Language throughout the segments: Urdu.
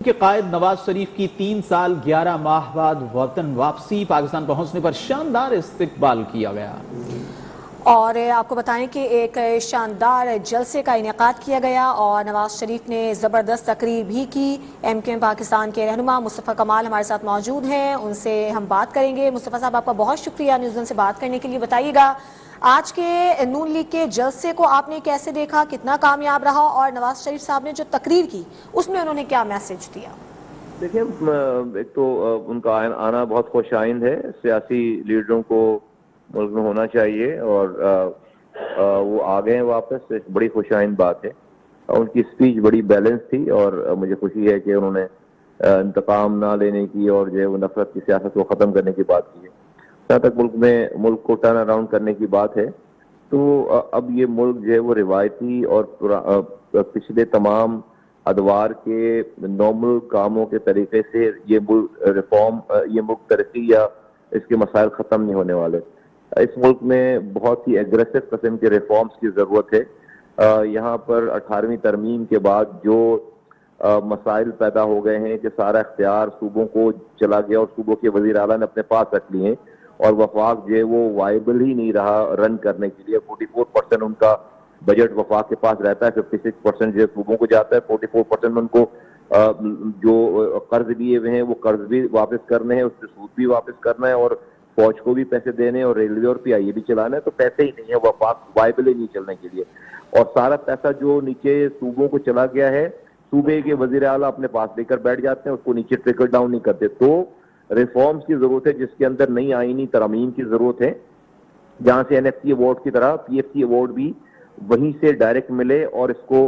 کے قائد نواز شریف کی 3 سال 11 ماہ بعد وطن واپسی، پاکستان پہنچنے پر شاندار استقبال کیا گیا اور آپ کو بتائیں کہ ایک شاندار جلسے کا انعقاد کیا گیا اور نواز شریف نے زبردست تقریر بھی کی۔ ایم کیو ایم پاکستان کے رہنما مصطفیٰ کمال ہمارے ساتھ موجود ہیں، ان سے ہم بات کریں گے۔ مصطفیٰ صاحب، آپ کا بہت شکریہ نیوز ون سے بات کرنے کے لیے۔ بتائیے گا آج کے نون لیگ کے جلسے کو آپ نے کیسے دیکھا، کتنا کامیاب رہا، اور نواز شریف صاحب نے جو تقریر کی اس میں انہوں نے کیا میسج دیا؟ دیکھیں، ایک تو ان کا آنا بہت خوش آئند ہے۔ سیاسی لیڈروں کو ملک میں ہونا چاہیے، اور وہ آ گئے ہیں واپس، ایک بڑی خوش آئند بات ہے۔ ان کی اسپیچ بڑی بیلنس تھی، اور مجھے خوشی ہے کہ انہوں نے انتقام نہ لینے کی اور جو ہے وہ نفرت کی سیاست کو ختم کرنے کی بات کی ہے۔ جہاں تک ملک کو ٹرن اراؤنڈ کرنے کی بات ہے، تو اب یہ ملک جو ہے وہ روایتی اور پچھلے تمام ادوار کے نارمل کاموں کے طریقے سے یہ ملک ترقی یا اس کے مسائل ختم نہیں ہونے والے۔ اس ملک میں بہت ہی ایگریسو قسم کے ریفارمز کی ضرورت ہے۔ یہاں پر 18ویں ترمیم کے بعد جو مسائل پیدا ہو گئے ہیں کہ سارا اختیار صوبوں کو چلا گیا اور صوبوں کے وزیر اعلیٰ نے اپنے پاس رکھ لیے ہیں، اور وفاق جو ہے وہ وائبل ہی نہیں رہا رن کرنے کے لیے۔ 44% ان کا بجٹ وفاق کے پاس رہتا ہے، 56% جو صوبوں کو جاتا ہے، 44% ان کو جو قرض لیے ہوئے ہیں وہ قرض بھی واپس کرنے ہیں، اس سے سود بھی واپس کرنا ہے، اور فوج کو بھی پیسے دینے ہیں، اور ریلوے اور پی آئی اے بھی چلانا ہے۔ تو پیسے ہی نہیں ہے، وفاق وائبل ہی نہیں چلنے کے لیے، اور سارا پیسہ جو نیچے صوبوں کو چلا گیا ہے، صوبے کے وزیر اعلیٰ اپنے پاس لے کر بیٹھ جاتے ہیں، اس کو نیچے ٹریکل ڈاؤن نہیں کرتے۔ تو ریفارمز کی ضرورت ہے، جس کے اندر نئی آئینی ترامیم کی ضرورت ہے، جہاں سے NFC ایوارڈ کی طرح PFC ایوارڈ بھی وہیں سے ڈائریکٹ ملے، اور اس کو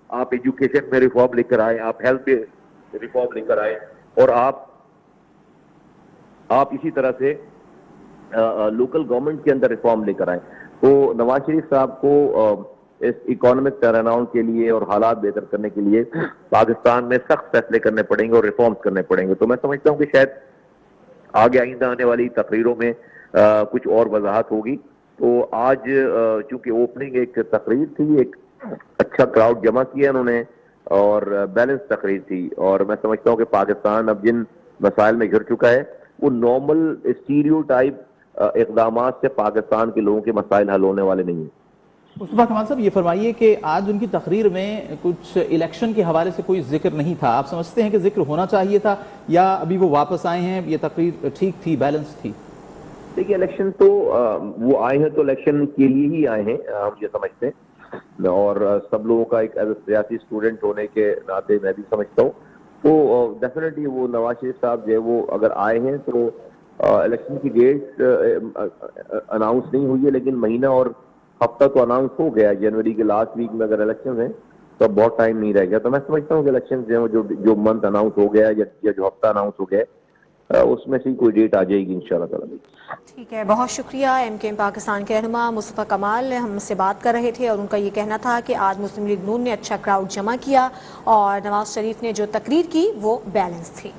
آپ ایجوکیشن میں ریفارم لے کر آئے، آپ ہیلتھ میں ریفارم لے کر آئے، اور آپ اسی طرح سے لوکل گورنمنٹ کے اندر ریفارم لے کر آئے۔ تو نواز شریف صاحب کو اس اکانومک ٹرن اراؤنڈ کے لیے اور حالات بہتر کرنے کے لیے پاکستان میں سخت فیصلے کرنے پڑیں گے اور ریفارمز کرنے پڑیں گے۔ تو میں سمجھتا ہوں کہ شاید آگے آئندہ آنے والی تقریروں میں کچھ اور وضاحت ہوگی۔ تو آج چونکہ اوپننگ ایک تقریر تھی، ایک اچھا کراؤڈ جمع کیا انہوں نے، اور بیلنس تقریر تھی، اور میں سمجھتا ہوں کہ پاکستان اب جن مسائل میں گھر چکا ہے وہ نارمل اسٹیریو ٹائپ اقدامات سے پاکستان کے لوگوں کے مسائل حل ہونے والے نہیں ہیں۔ مصطفیٰ کمال صاحب، یہ فرمائیے کہ آج ان کی تقریر میں کچھ الیکشن کے حوالے سے کوئی ذکر نہیں تھا، آپ سمجھتے ہیں کہ ذکر ہونا چاہیے تھا، یا ابھی وہ واپس آئے ہیں، یہ تقریر ٹھیک تھی، بیلنس تھی؟ دیکھیے، الیکشن تو وہ آئے ہیں تو الیکشن کے لیے ہی آئے ہیں، ہم یہ سمجھتے ہیں، اور سب لوگوں کا ایک سیاسی اسٹوڈنٹ ہونے کے ناطے میں بھی سمجھتا ہوں۔ تو ڈیفینیٹلی وہ نواز شریف صاحب جو ہے وہ اگر آئے ہیں تو الیکشن کی ڈیٹ اناؤنس نہیں ہوئی ہے، لیکن مہینہ اور ہفتہ تو اناؤنس ہو گیا ہے۔ جنوری کے لاسٹ ویک میں اگر الیکشن ہیں تو اب بہت ٹائم نہیں رہ گیا۔ تو میں سمجھتا ہوں کہ الیکشن جو منتھ اناؤنس ہو گیا ہے یا جو ہفتہ اناؤنس ہو گیا ہے، اس میں سے کوئی ڈیٹ آ جائے گی انشاءاللہ تعالی۔ ٹھیک ہے، بہت شکریہ۔ ایم کیو ایم پاکستان کے رہنما مصطفیٰ کمال ہم سے بات کر رہے تھے، اور ان کا یہ کہنا تھا کہ آج مسلم لیگ نون نے اچھا کراؤڈ جمع کیا، اور نواز شریف نے جو تقریر کی وہ بیلنس تھی۔